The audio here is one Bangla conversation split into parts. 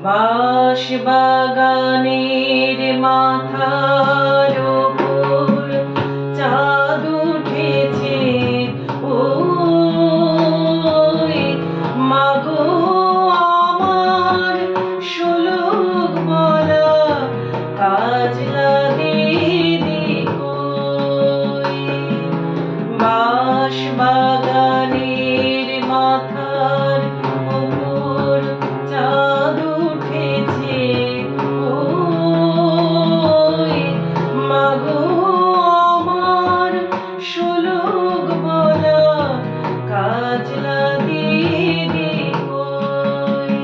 বাঁশবাগানের মাথার ওপর চাঁদ উঠেছে, ওই মাগো আমার শোলক বলা কাজলা দিদি কই। বাঁশবাগানের মাথার ওপর চাঁদ উঠেছে, ওই মাগো আমার শোলক বলা কাজলা দিদি কই।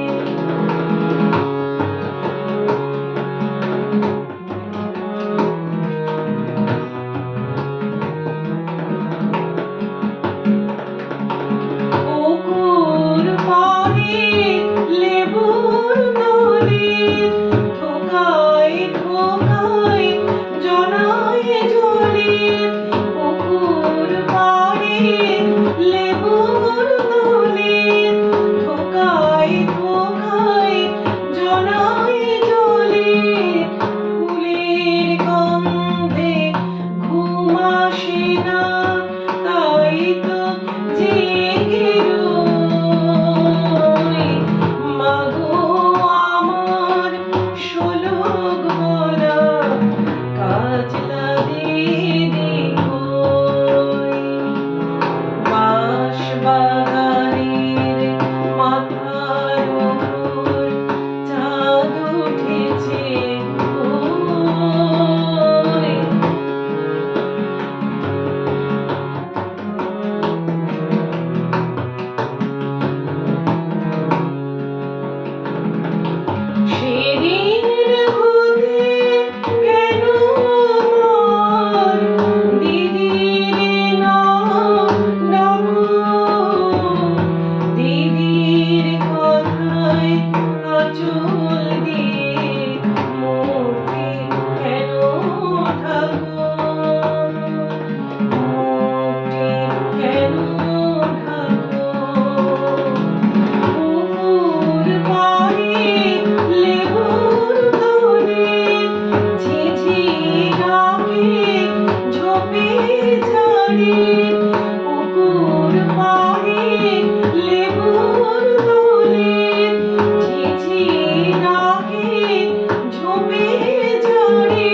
পুকুর পাড়ে লেবুর তলে থোকায় থোকায় জনায় জলে, পুকুর পাড়ে লেবুর তলে থোকায় থোকায় জনায় জলে, ফুলের গন্ধে ঘুম আসে না তাই তো জেগে রই, মাগো আমার শোলক বলা কাজলা দিদি কই। বাঁশবাগানের মাথার ওপর চাঁদ উঠেছে, ওই সেদিনের হতে কেন আমার দিদির নাম ডাকো, দিদির কথায় আঁচল দিয়ে মুখে কেন ঢাকো, মুখে কেন ঢাকো। পুকুর পাড়ে লেবুর তলে ঝিঝিরাকে ঝোপে ঝাড়ে, পুকুর পাড়ে লেবুর তলে ঝিঝিরাকে ঝোপে ঝাড়ে,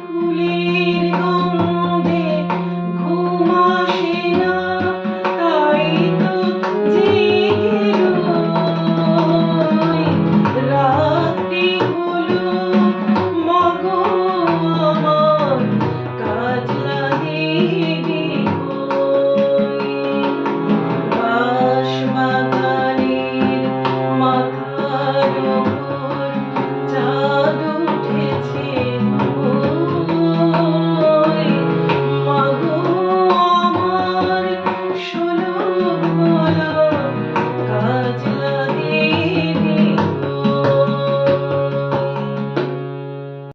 ফুলের গন্ধে ঘুম আসে না তাই তো জেগে রই, রাত্রি হলো মাগো আমার কাজলা দিদি কই। বাঁশবাগানের মাথার ওপর চাঁদ উঠেছে, ওই মাগো আমার শোলক